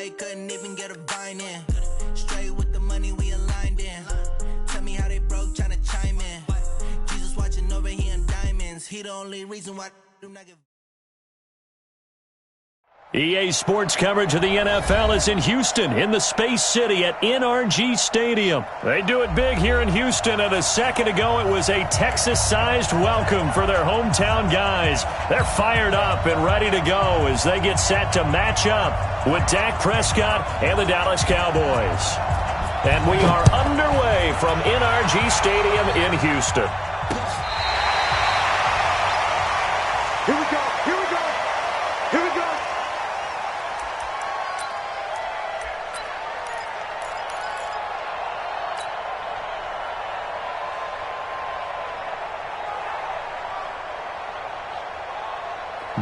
way, couldn't even get a vine in. Straight with the money we aligned in. Tell me how they broke, tryna chime in. Jesus watching over, he in diamonds. He the only reason why I do not give. EA Sports coverage of the NFL is in Houston, in the Space City at NRG Stadium. They do it big here in Houston, and a second ago it was a Texas-sized welcome for their hometown guys. They're fired up and ready to go as they get set to match up with Dak Prescott and the Dallas Cowboys. And we are underway from NRG Stadium in Houston. Here we go, here we go, here we go.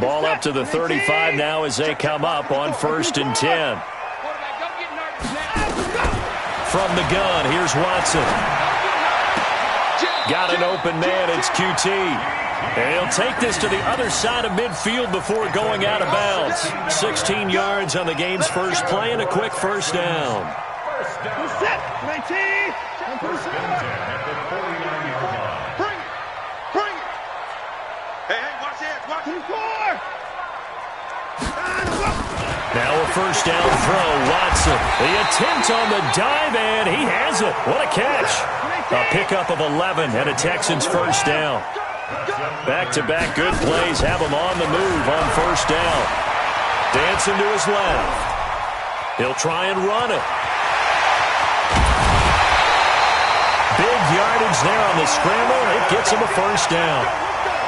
Ball up to the 35 now as they come up on 1st and 10. From the gun, here's Watson. Got an open man, it's QT. And he'll take this to the other side of midfield before going out of bounds. 16 yards on the game's first play and a quick first down. Set, 19. Bring it. Hey, watch it. Watch it. Now a first down throw, Watson. The attempt on the dive, and he has it. What a catch. A pickup of 11 and a Texans first down. Back-to-back good plays have him on the move on first down. Dancing to his left. He'll try and run it. Big yardage there on the scramble. It gets him a first down.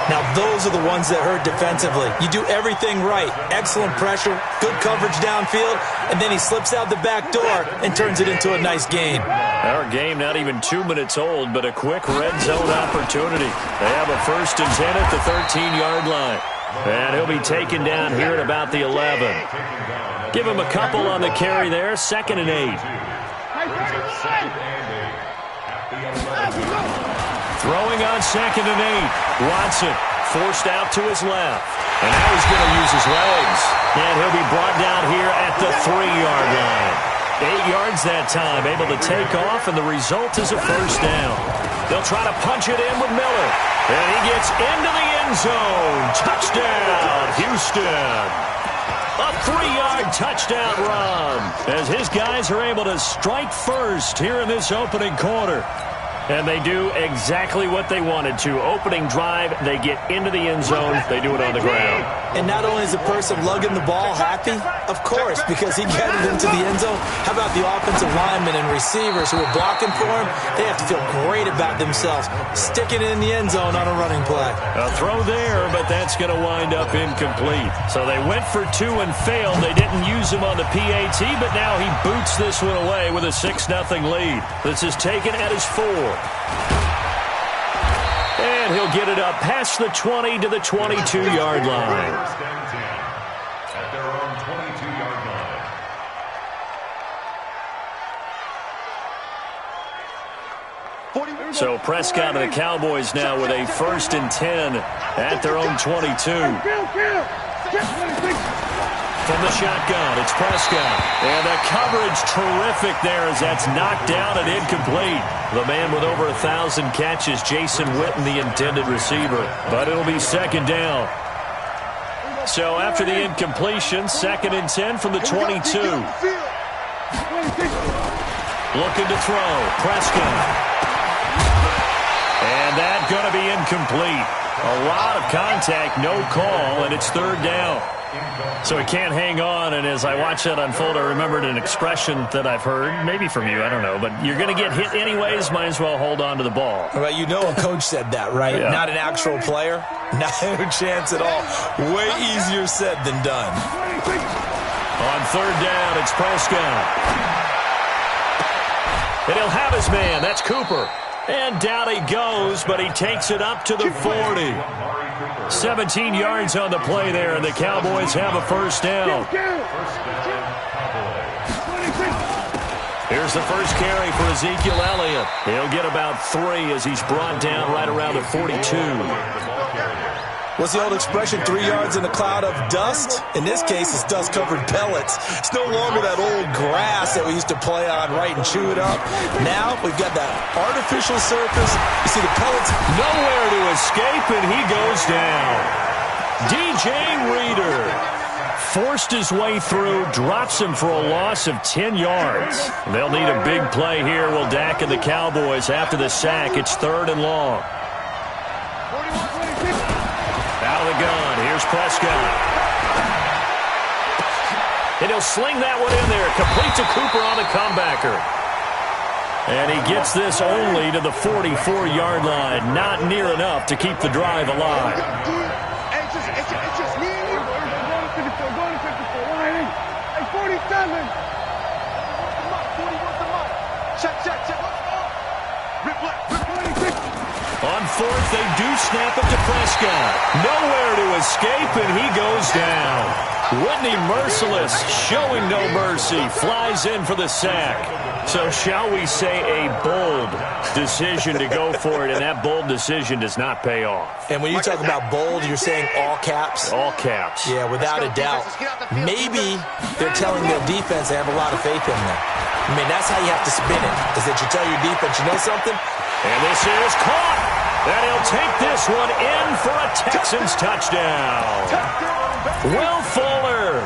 Now, those are the ones that hurt defensively. You do everything right. Excellent pressure, good coverage downfield, and then he slips out the back door and turns it into a nice gain. Our game not even 2 minutes old, but a quick red zone opportunity. They have a 1st and 10 at the 13-yard line. And he'll be taken down here at about the 11. Give him a couple on the carry there, 2nd and 8. Throwing on 2nd and 8. Watson forced out to his left. And now he's going to use his legs. And he'll be brought down here at the 3-yard line. 8 yards that time, able to take off, and the result is a first down. They'll try to punch it in with Miller. And he gets into the end zone. Touchdown, Houston. A 3-yard touchdown run as his guys are able to strike first here in this opening quarter. And they do exactly what they wanted to. Opening drive, they get into the end zone. They do it on the ground. And not only is the person lugging the ball happy, of course, because he got it into the end zone. How about the offensive linemen and receivers who are blocking for him? They have to feel great about themselves, sticking it in the end zone on a running play. A throw there, but that's going to wind up incomplete. So they went for 2 and failed. They didn't use him on the PAT, but now he boots this one away with a 6-0 lead. This is taken at his 4. And he'll get it up past the 20 to the 22-yard line. At their own 22-yard line. So Prescott and the Cowboys now with a 1st and 10 at their own 22. From the shotgun, it's Prescott. And the coverage terrific there as that's knocked down and incomplete. The man with over 1,000 catches, Jason Witten, the intended receiver. But it'll be 2nd down. So after the incompletion, 2nd and 10 from the 22. Looking to throw, Prescott. And that's going to be incomplete. A lot of contact, no call, and it's 3rd down. So he can't hang on, and as I watch that unfold, I remembered an expression that I've heard, maybe from you, I don't know, but you're going to get hit anyways, might as well hold on to the ball. Well, you know a coach said that, right? Yeah. Not an actual player. No chance at all. Way easier said than done. On 3rd down, it's Prescott. And he'll have his man, that's Cooper. And down he goes, but he takes it up to the 40. 17 yards on the play there, and the Cowboys have a 1st down. Here's the first carry for Ezekiel Elliott. He'll get about 3 as he's brought down right around the 42. What's the old expression, 3 yards in a cloud of dust? In this case, it's dust-covered pellets. It's no longer that old grass that we used to play on, right, and chew it up. Now we've got that artificial surface. You see the pellets. Nowhere to escape, and he goes down. DJ Reader forced his way through, drops him for a loss of 10 yards. They'll need a big play here. Will Dak and the Cowboys after the sack. It's 3rd and long. Out of the gun, here's Prescott. And he'll sling that one in there. Complete to Cooper on the comebacker. And he gets this only to the 44-yard line. Not near enough to keep the drive alive. It's just me and you. Go to 54. Hey, 47. Check. Rip left. On 4th, they do snap it to Prescott. Nowhere to escape, and he goes down. Whitney Merciless, showing no mercy, flies in for the sack. So shall we say a bold decision to go for it, and that bold decision does not pay off. And when you talk about bold, you're saying all caps? All caps. Yeah, without a doubt. Maybe they're telling their defense they have a lot of faith in them. I mean, that's how you have to spin it, is that you tell your defense, you know something? And this is caught. And he'll take this one in for a Texans touchdown. Will Fuller,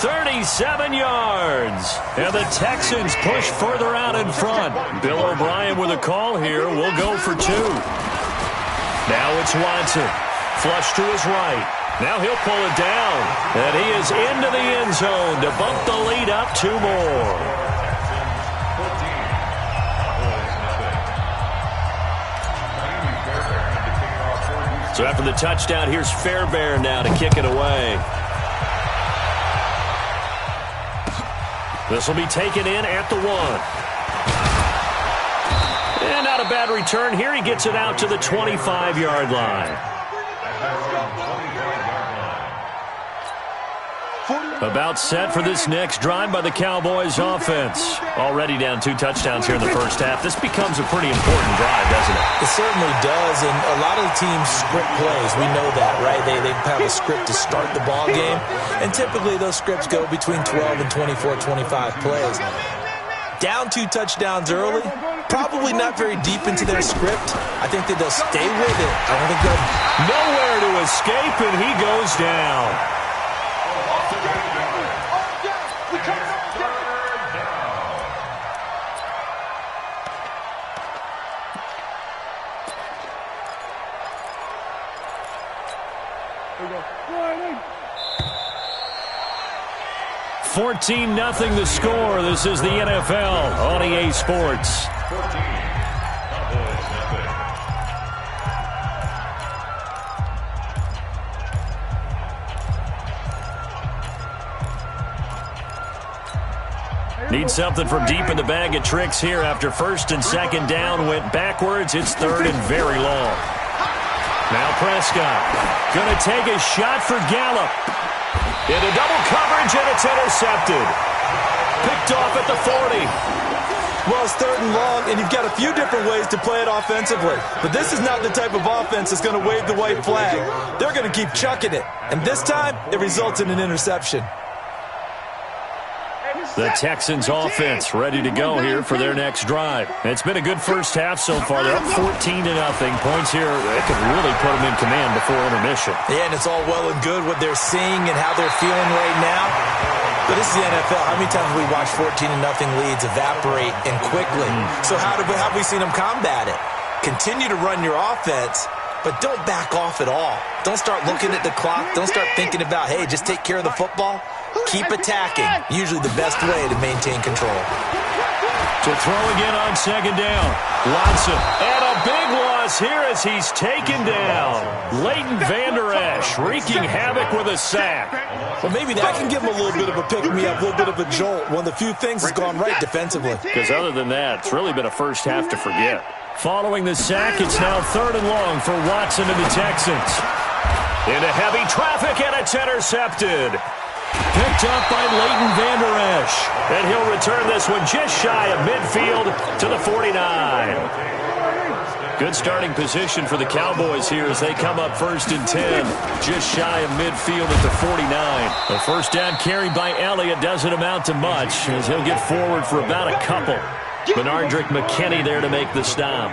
37 yards. And the Texans push further out in front. Bill O'Brien with a call here. We'll go for 2. Now it's Watson. Flush to his right. Now he'll pull it down. And he is into the end zone to bump the lead up 2 more. So after the touchdown, here's Fairbairn now to kick it away. This will be taken in at the 1. And not a bad return here. He gets it out to the 25-yard line. About set for this next drive by the Cowboys offense. Already down 2 touchdowns here in the first half. This becomes a pretty important drive, doesn't it? It certainly does, and a lot of the teams script plays. We know that, right? They have a script to start the ball game, and typically those scripts go between 12 and 24, 25 plays. Down 2 touchdowns early, probably not very deep into their script. I think that they'll stay with it. I don't think they'll... Nowhere to escape, and he goes down. Here we go. 14-0 the score. This is the NFL on EA Sports. Need something from deep in the bag of tricks here after 1st and 2nd down went backwards. It's 3rd and very long. Now Prescott going to take a shot for Gallup. Into double coverage, and it's intercepted. Picked off at the 40. Well, it's 3rd and long, and you've got a few different ways to play it offensively. But this is not the type of offense that's going to wave the white flag. They're going to keep chucking it. And this time, it results in an interception. The Texans offense ready to go here for their next drive. It's been a good first half so far. They're up 14-0. Points here that could really put them in command before intermission. Yeah, and it's all well and good what they're seeing and how they're feeling right now. But this is the NFL. How many times have we watched 14-0 leads evaporate and quickly? So how have we seen them combat it? Continue to run your offense, but don't back off at all. Don't start looking at the clock. Don't start thinking about, hey, just take care of the football. Keep attacking. Usually the best way to maintain control. To throw again on 2nd down. Watson. And a big loss here as he's taken down. Leighton Vander Esch wreaking havoc with a sack. Well, maybe that can give him a little bit of a pick-me-up, a little bit of a jolt. One of the few things that's gone right defensively. Because other than that, it's really been a first half to forget. Following the sack, it's now 3rd and long for Watson and the Texans. Into heavy traffic, and it's intercepted. Picked up by Leighton Vander Esch. And he'll return this one just shy of midfield to the 49. Good starting position for the Cowboys here as they come up 1st and 10, just shy of midfield at the 49. The first down carry by Elliott doesn't amount to much as he'll get forward for about a couple. Benardrick McKinney there to make the stop.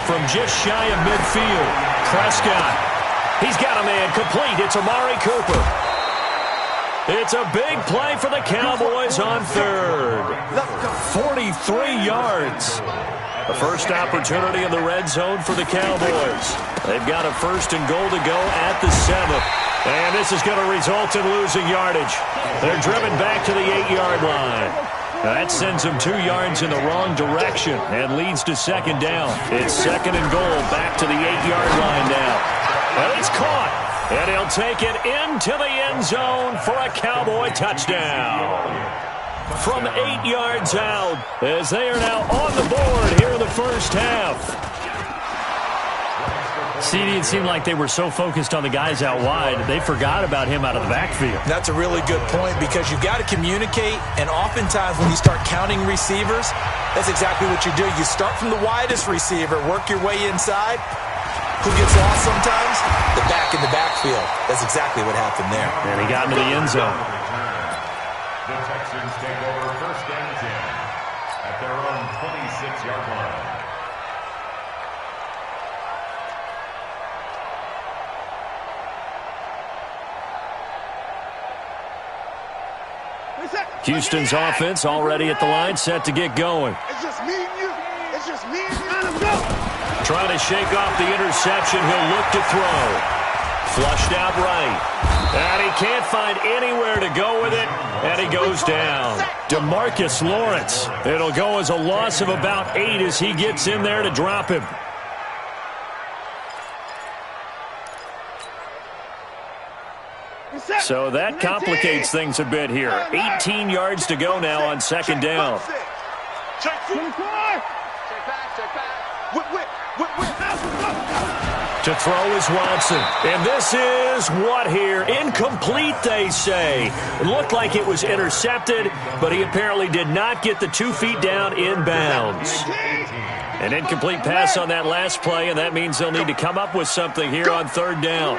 From just shy of midfield, Prescott. He's got a man complete. It's Amari Cooper. It's a big play for the Cowboys on 3rd. 43 yards. The first opportunity in the red zone for the Cowboys. They've got a 1st and goal to go at the 7th. And this is going to result in losing yardage. They're driven back to the 8-yard line. That sends them 2 yards in the wrong direction and leads to 2nd down. It's 2nd and goal back to the 8-yard line now. And it's caught. And he'll take it into the end zone for a Cowboy touchdown. From 8 yards out as they are now on the board here in the first half. CD, it seemed like they were so focused on the guys out wide, they forgot about him out of the backfield. That's a really good point because you've got to communicate, and oftentimes when you start counting receivers, that's exactly what you do. You start from the widest receiver, work your way inside. Who gets lost sometimes? The back in the backfield. That's exactly what happened there. And he got into the end zone. The Texans take over 1st and 10 at their own 26-yard line. Houston's offense already at the line, set to get going. It's just me and you. It's just me and you. Let's go. Trying to shake off the interception. He'll look to throw. Flushed out right. And he can't find anywhere to go with it. And he goes down. DeMarcus Lawrence. It'll go as a loss of about 8 as he gets in there to drop him. So that complicates things a bit here. 18 yards to go now on 2nd down. To throw is Watson. And this is what here? Incomplete, they say. It looked like it was intercepted, but he apparently did not get the 2 feet down inbounds. An incomplete pass on that last play, and that means they'll need to come up with something here on 3rd down.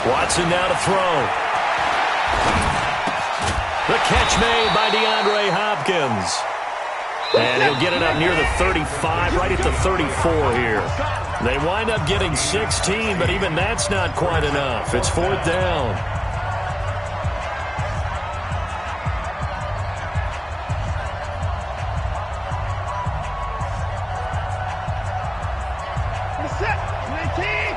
Watson now to throw. The catch made by DeAndre Hopkins. And he'll get it up near the 35, right at the 34 here. They wind up getting 16, but even that's not quite enough. It's 4th down.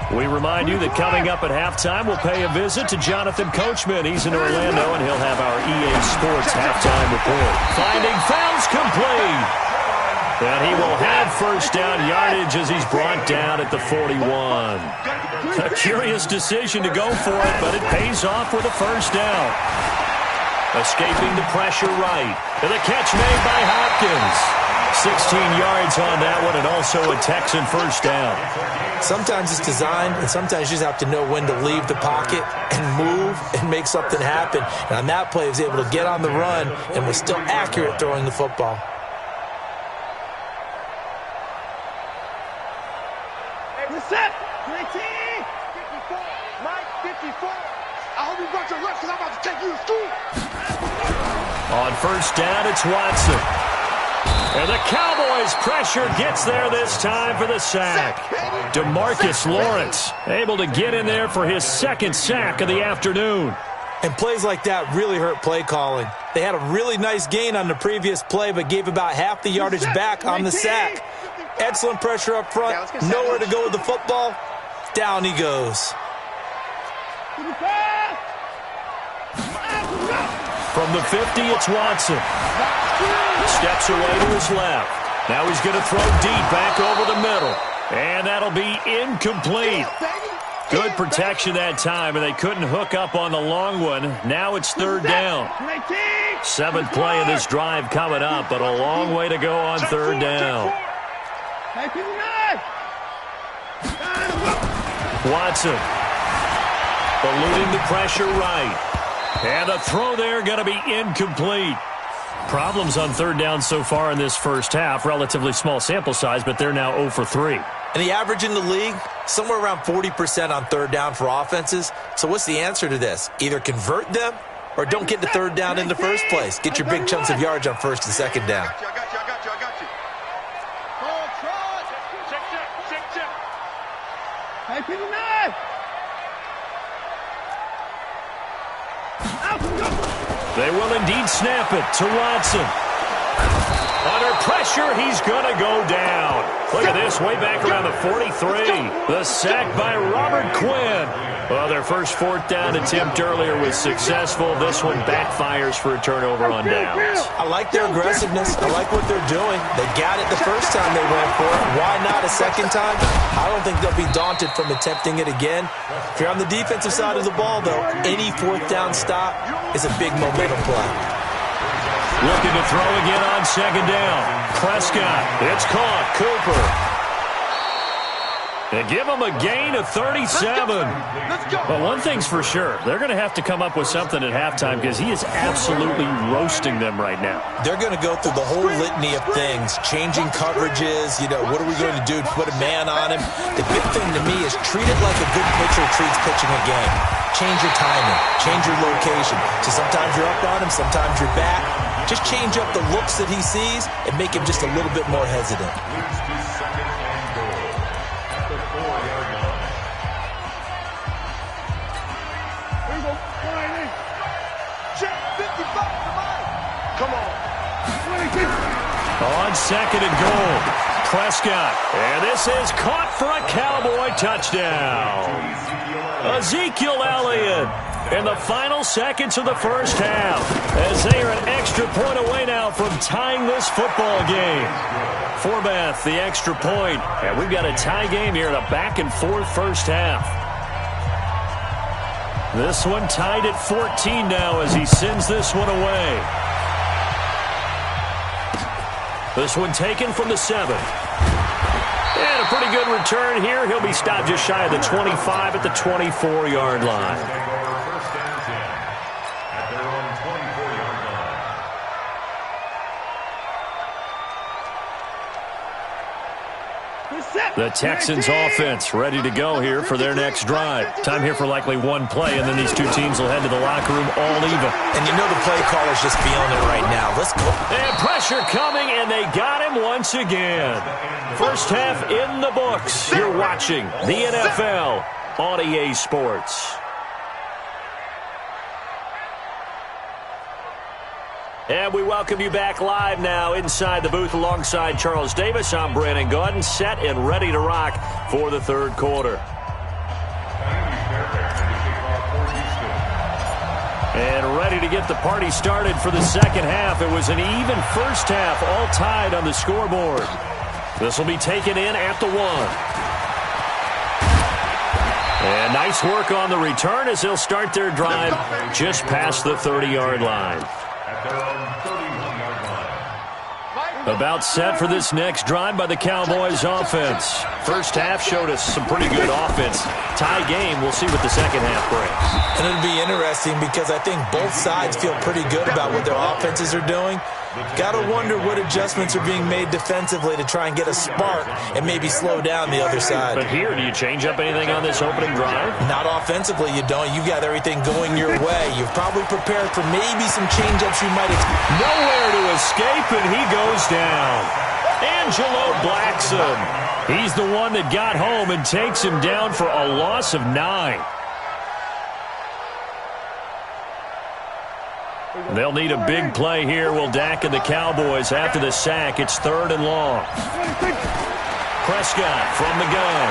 We remind you that coming up at halftime, we'll pay a visit to Jonathan Coachman. He's in Orlando, and he'll have our EA Sports halftime report. Finding fouls complete. And he will have 1st down yardage as he's brought down at the 41. A curious decision to go for it, but it pays off with a 1st down. Escaping the pressure right. And the catch made by Hopkins. 16 yards on that one, and also a Texan 1st down. Sometimes it's designed, and sometimes you just have to know when to leave the pocket and move and make something happen. And on that play, he was able to get on the run and was still accurate throwing the football. Reset. 19. 54. Mike, 54. I hope you brought your lunch because I'm about to take you to school. On 1st down, it's Watson. And the Cowboys' pressure gets there this time for the sack. DeMarcus Lawrence able to get in there for his 2nd sack of the afternoon. And plays like that really hurt play calling. They had a really nice gain on the previous play, but gave about half the yardage back on the sack. Excellent pressure up front. Nowhere to go with the football. Down he goes. From the 50, it's Watson. Steps away to his left. Now he's going to throw deep back over the middle. And that'll be incomplete. Good protection that time, and they couldn't hook up on the long one. Now it's 3rd down. 7th play of this drive coming up, but a long way to go on 3rd down. Watson eluding the pressure right. And the throw there going to be incomplete. Problems on third down so far in this first half. Relatively small sample size, but they're now 0 for 3. And the average in the league, somewhere around 40% on third down for offenses. So what's the answer to this? Either convert them or don't get the third down in the first place. Get your big chunks of yards on first and second down. I got you. Check. Hey, people, man! They will indeed snap it to Watson. Under pressure, he's going to go down. Look at this, way back around the 43. The sack by Robert Quinn. Well, their first fourth down attempt earlier was successful. This one backfires for a turnover on downs. I like their aggressiveness. I like what they're doing. They got it the first time they went for it. Why not a second time? I don't think they'll be daunted from attempting it again. If you're on the defensive side of the ball, though, any fourth down stop is a big momentum play. Looking to throw again on second down. Prescott. It's caught. Cooper. They give him a gain of 37. But one thing's for sure. They're going to have to come up with something at halftime because he is absolutely roasting them right now. They're going to go through the whole litany of things, changing coverages. What are we going to do to put a man on him? The big thing to me is treat it like a good pitcher treats pitching a game. Change your timing. Change your location. So sometimes you're up on him, sometimes you're back. Just change up the looks that he sees and make him just a little bit more hesitant. On second and goal, Prescott. And this is caught for a Cowboy touchdown. Ezekiel Elliott in the final seconds of the first half as they are an extra point away now from tying this football game. Forbath, the extra point. And we've got a tie game here in a back-and-forth first half. This one tied at 14 now as he sends this one away. This one taken from the 7. And a pretty good return here. He'll be stopped just shy of the 25 at the 24-yard line. The Texans offense ready to go here for their next drive. Time here for likely one play, and then these two teams will head to the locker room all even. And you know the play caller's just feeling it right now. Let's go. And pressure coming, and they got him once again. First half in the books. You're watching the NFL on EA Sports. And we welcome you back live now inside the booth alongside Charles Davis. I'm Brandon Gaudin, set and ready to rock for the third quarter. And ready to get the party started for the second half. It was an even first half, all tied on the scoreboard. This will be taken in at the 1. And nice work on the return as they'll start their drive just past the 30-yard line. About set for this next drive by the Cowboys offense. First half showed us some pretty good offense. Tie game, we'll see what the second half brings. And it'll be interesting because I think both sides feel pretty good about what their offenses are doing. Got to wonder what adjustments are being made defensively to try and get a spark and maybe slow down the other side. But here, do you change up anything on this opening drive? Not offensively, you don't. You got everything going your way. You've probably prepared for maybe some change-ups you might expect. Nowhere to escape, and he goes down. Angelo Blackson. He's the one that got home and takes him down for a loss of 9. They'll need a big play here. Will Dak and the Cowboys after the sack. It's 3rd and long. Prescott from the gun.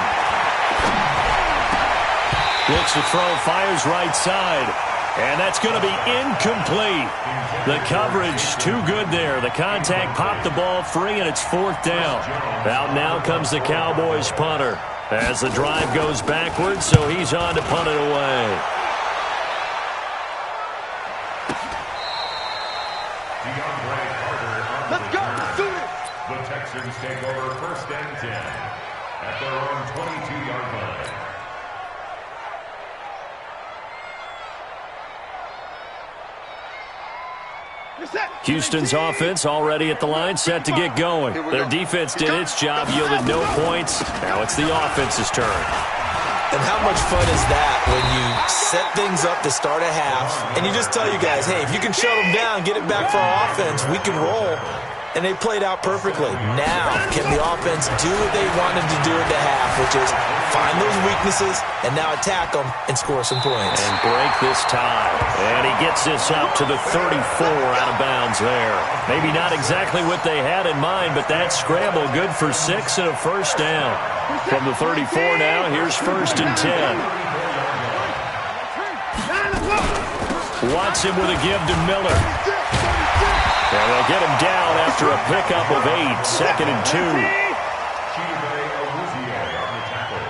Looks to throw, fires right side. And that's going to be incomplete. The coverage too good there. The contact popped the ball free, and it's 4th down. Out now comes the Cowboys punter as the drive goes backwards, so he's on to punt it away. Let's go. Let's do it. The Texans take over 1st and 10 at their own 22-yard line. Houston's offense already at the line, set to get going. Their defense did its job, yielded no points. Now it's the offense's turn. And how much fun is that when you set things up to start a half, and you just tell you guys, hey, if you can shut them down, get it back for our offense, we can roll. And they played out perfectly. Now, can the offense do what they wanted to do at the half, which is find those weaknesses and now attack them and score some points. And break this tie. And he gets this up to the 34 out of bounds there. Maybe not exactly what they had in mind, but that scramble good for 6 and a first down. From the 34 now, here's 1st and 10. Watson with a give to Miller. And they'll get him down after a pickup of 8, 2nd and 2.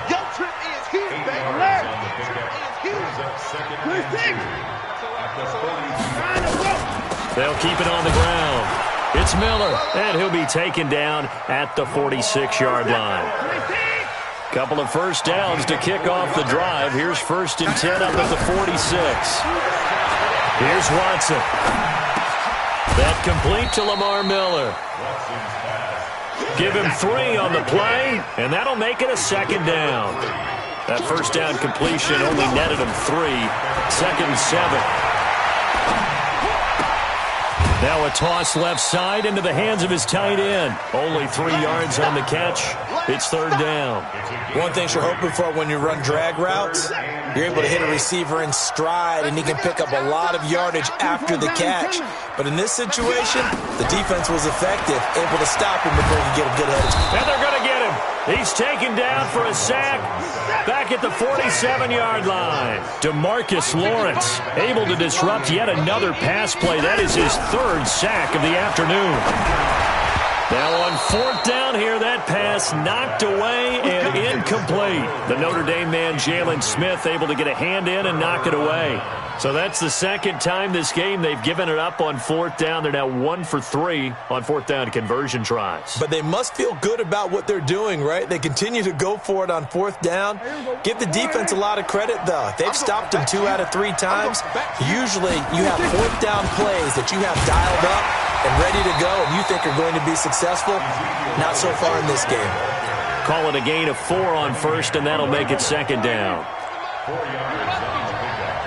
Your trip is here, baby. They'll keep it on the ground. It's Miller, and he'll be taken down at the 46-yard line. Couple of first downs to kick off the drive. Here's 1st and 10 up at the 46. Here's Watson. That complete to Lamar Miller. Give him 3 on the play, and that'll make it a 2nd down. That first down completion only netted him 3. 2nd and 7. Now a toss left side into the hands of his tight end. Only 3 yards on the catch. It's 3rd down. One thing you're hoping for when you run drag routes, you're able to hit a receiver in stride, and he can pick up a lot of yardage after the catch. But in this situation, the defense was effective, able to stop him before he could get a good head. And they're going to get him. He's taken down for a sack back at the 47-yard line. DeMarcus Lawrence able to disrupt yet another pass play. That is his 3rd sack of the afternoon. Now on 4th down here, that pass knocked away and incomplete. The Notre Dame man, Jalen Smith, able to get a hand in and knock it away. So that's the 2nd time this game they've given it up on 4th down. They're now 1 for 3 on 4th down conversion tries. But they must feel good about what they're doing, right? They continue to go for it on 4th down. Give the defense a lot of credit, though. They've stopped them 2 out of 3 times. Usually you have 4th down plays that you have dialed up and ready to go, and you think are going to be successful. Not so far in this game. Call it a gain of 4 on 1st, and that'll make it 2nd down. 4 yards on the pickup.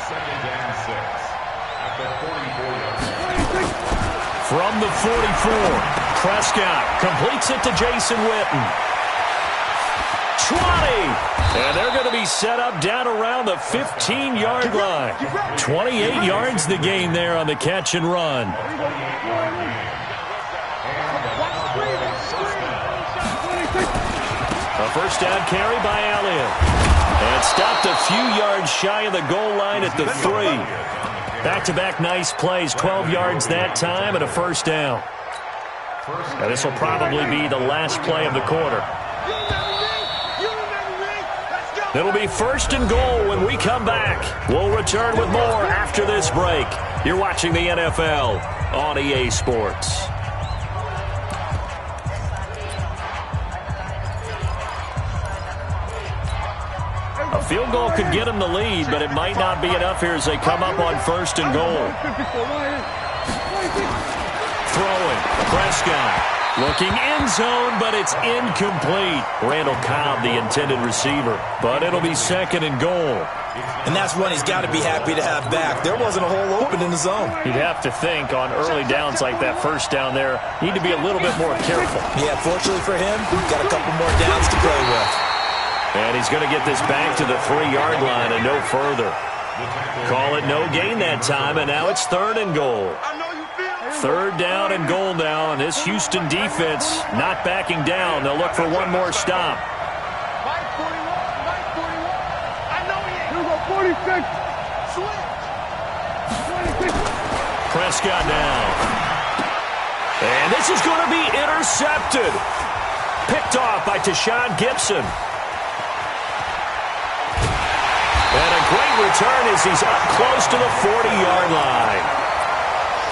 2nd and 6 at the 44-yard line. From the 44, Prescott completes it to Jason Witten. 20! And they're going to be set up down around the 15-yard line. 28 yards the gain there on the catch and run. A first down carry by Elliott. And stopped a few yards shy of the goal line at the 3. Back-to-back nice plays, 12 yards that time and a first down. Now this will probably be the last play of the quarter. It'll be 1st and goal when we come back. We'll return with more after this break. You're watching the NFL on EA Sports. A field goal could get them the lead, but it might not be enough here as they come up on 1st and goal. Throwing, Prescott. Looking end zone, but it's incomplete. Randall Cobb, the intended receiver. But it'll be 2nd and goal. And that's one he's got to be happy to have back. There wasn't a hole open in the zone. You'd have to think on early downs like that first down there, need to be a little bit more careful. Yeah, fortunately for him, got a couple more downs to play with. And he's going to get this back to the 3-yard line and no further. Call it no gain that time, and now it's 3rd and goal. 3rd down and goal now, and this Houston defense not backing down. They'll look for one more stop. Prescott now. And this is going to be intercepted. Picked off by Tashawn Gibson. And a great return as he's up close to the 40-yard line.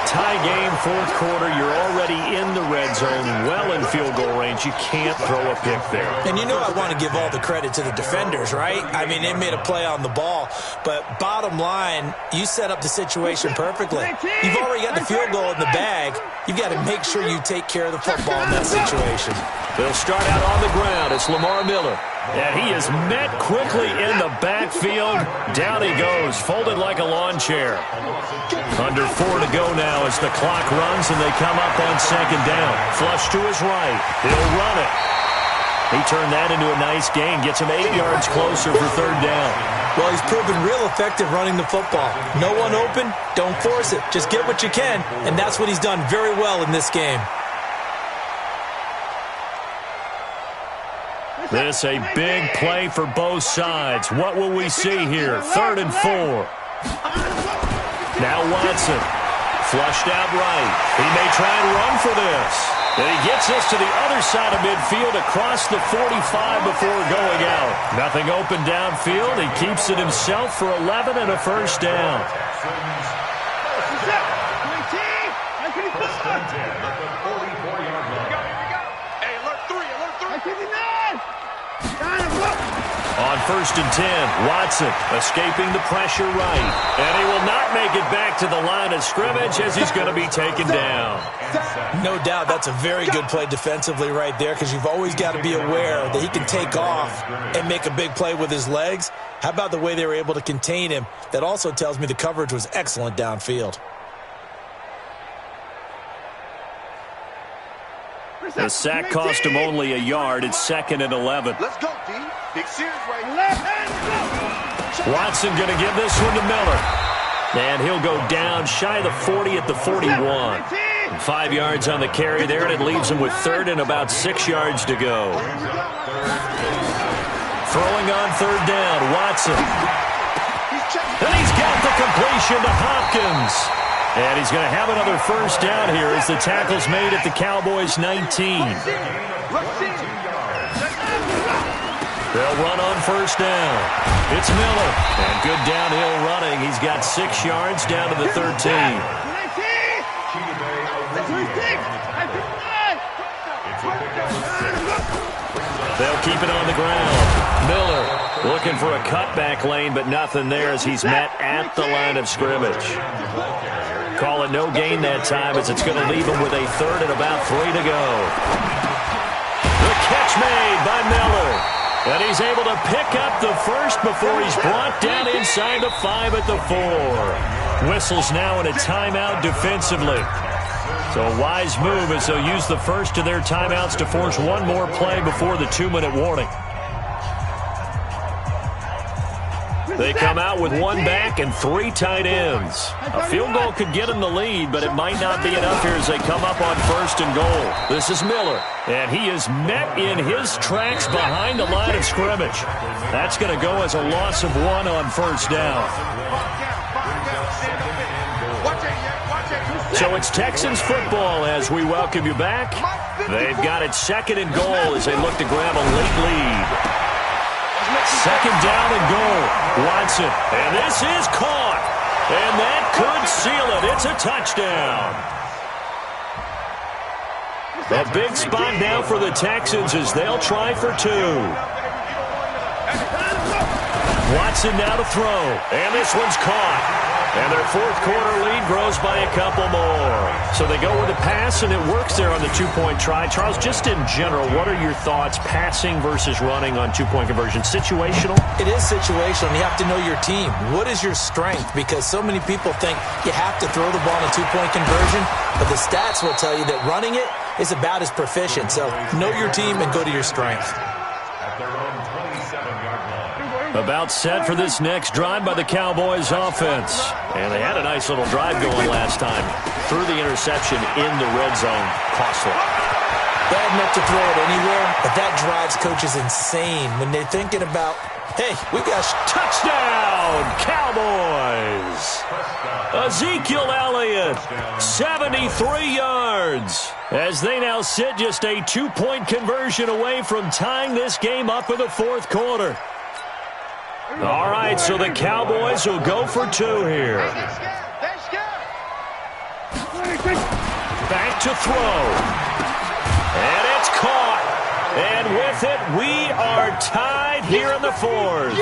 tie game, fourth quarter. You're already in the red zone, well in field goal range. You can't throw a pick there. And you know I want to give all the credit to the defenders, right? I mean, they made a play on the ball. But bottom line, you set up the situation perfectly. You've already got the field goal in the bag. You've got to make sure you take care of the football in that situation. They'll start out on the ground. It's Lamar Miller. And he is met quickly in the backfield. Down he goes, folded like a lawn chair. Under 4 to go now as the clock runs and they come up on second down. Flush to his right. He'll run it. He turned that into a nice gain. Gets him 8 yards closer for third down. Well, he's proven real effective running the football. No one open, don't force it. Just get what you can, and that's what he's done very well in this game. This a big play for both sides. What will we see here? 3rd and 4. Now Watson. Flushed out right. He may try and run for this. And he gets this to the other side of midfield across the 45 before going out. Nothing open downfield. He keeps it himself for 11 and a first down. On 1st and 10, Watson escaping the pressure right. And he will not make it back to the line of scrimmage as he's going to be taken down. No doubt that's a very good play defensively right there because you've always got to be aware that he can take off and make a big play with his legs. How about the way they were able to contain him? That also tells me the coverage was excellent downfield. The sack cost him only a yard. It's 2nd and 11. Let's go, D. Big series right here. Watson going to give this one to Miller. And he'll go down shy of the 40 at the 41. 5 yards on the carry there, and it leaves him with 3rd and about 6 yards to go. Throwing on 3rd down, Watson. And he's got the completion to Hopkins. And he's going to have another first down here as the tackle's made at the Cowboys' 19. They'll run on 1st down. It's Miller. And good downhill running. He's got 6 yards down to the 13. They'll keep it on the ground. Miller looking for a cutback lane, but nothing there as he's met at the line of scrimmage. Call it no gain that time as it's going to leave him with a 3rd and about 3 to go. The catch made by Miller. And he's able to pick up the first before he's brought down inside the 5 at the 4. Whistles now in a timeout defensively. So a wise move as they'll use the first of their timeouts to force one more play before the 2-minute warning. They come out with 1 back and 3 tight ends. A field goal could get them the lead, but it might not be enough here as they come up on 1st and goal. This is Miller, and he is met in his tracks behind the line of scrimmage. That's going to go as a loss of 1 on 1st down. So it's Texans football as we welcome you back. They've got it 2nd and goal as they look to grab a late lead. 2nd down and goal. Watson. And this is caught. And that could seal it. It's a touchdown. A big spot now for the Texans as they'll try for 2. Watson now to throw. And this one's caught. And their 4th quarter lead grows by a couple more. So they go with a pass, and it works there on the 2-point try. Charles, just in general, what are your thoughts passing versus running on 2-point conversion? Situational? It is situational. You have to know your team. What is your strength? Because so many people think you have to throw the ball in a 2-point conversion, but the stats will tell you that running it is about as proficient. So know your team and go to your strength. About set for this next drive by the Cowboys offense. And they had a nice little drive going last time. Threw the interception in the red zone. Costly. Bad enough to throw it anywhere, but that drives coaches insane when they're thinking about, hey, we got touchdown, Cowboys. Ezekiel Elliott, 73 yards. As they now sit just a 2-point conversion away from tying this game up in the 4th quarter. All right, so the Cowboys will go for 2 here. Back to throw. And it's caught. And with it, we are tied here in the fourth.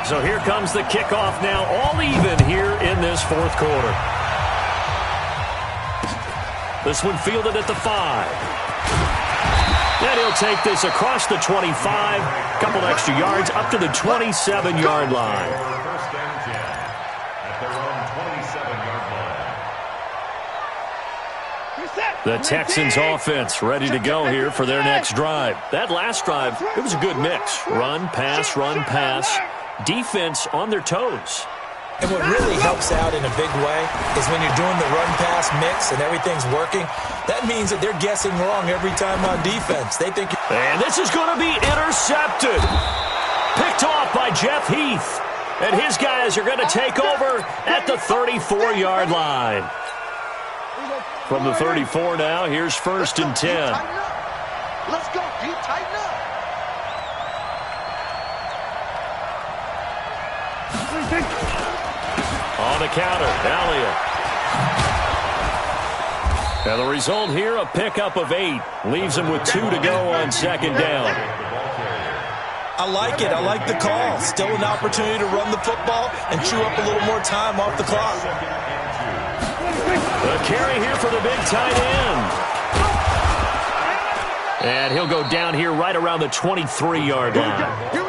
So here comes the kickoff now, all even here in this fourth quarter. This one fielded at the 5. And he'll take this across the 25, couple extra yards up to the 27-yard line. First and 10 at their own 27-yard line. The Texans offense ready to go here for their next drive. That last drive, it was a good mix. Run, pass, defense on their toes. And what really helps out in a big way is when you're doing the run-pass mix and everything's working, that means that they're guessing wrong every time on defense. They think... And this is going to be intercepted. Picked off by Jeff Heath. And his guys are going to take over at the 34-yard line. From the 34 now, here's first and 10. Let's go, Pete. Tighten up. On the counter, Elliott. And the result here, a pickup of 8. Leaves him with 2 to go on second down. I like it. I like the call. Still an opportunity to run the football and chew up a little more time off the clock. The carry here for the big tight end. And he'll go down here right around the 23-yard line.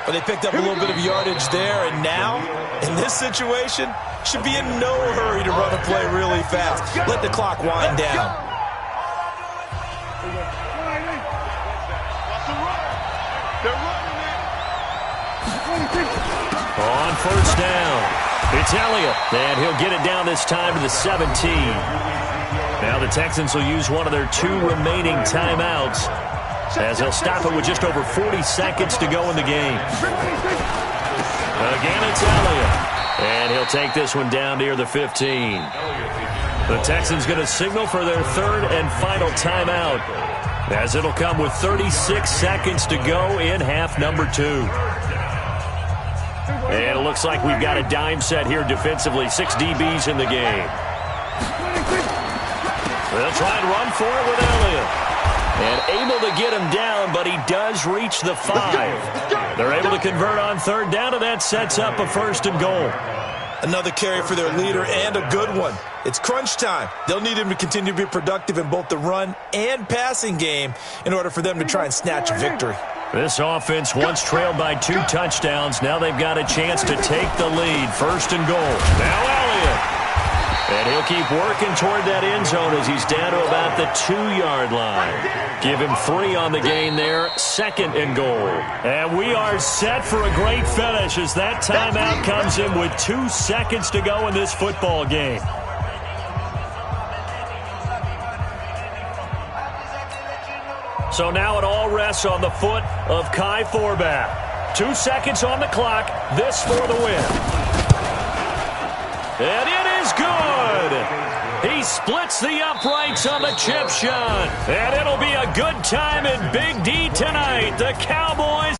But they picked up a little bit of yardage there, and now, in this situation, should be in no hurry to run a play really fast. Let the clock wind down. On first down, it's Elliott, and he'll get it down this time to the 17. Now the Texans will use one of their 2 remaining timeouts, as they'll stop it with just over 40 seconds to go in the game. Again, it's Elliott. And he'll take this one down near the 15. The Texans going to signal for their 3rd and final timeout, as it'll come with 36 seconds to go in half number 2. And it looks like we've got a dime set here defensively. 6 DBs in the game. They'll try and run for it with Elliott. And able to get him down, but he does reach the 5. They're able to convert on 3rd down, and that sets up a 1st and goal. Another carry for their leader, and a good one. It's crunch time. They'll need him to continue to be productive in both the run and passing game in order for them to try and snatch a victory. This offense once trailed by 2 touchdowns. Now they've got a chance to take the lead. 1st and goal. Now Elliott. And he'll keep working toward that end zone as he's down to about the 2-yard line. Give him 3 on the gain there. 2nd and goal. And we are set for a great finish as that timeout comes in with 2 seconds to go in this football game. So now it all rests on the foot of Kai Forbath. 2 seconds on the clock. This for the win. And it is good. He splits the uprights on the chip shot. And it'll be a good time in Big D tonight. The Cowboys